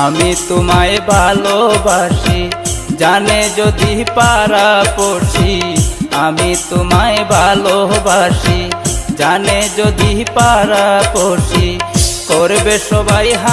আমি তোমায় ভালোবাসি, জানে যদি পাড়া পড়শি। আমি তোমায় ভালোবাসি, জানে যদি পাড়া পড়শি। করবে সবাই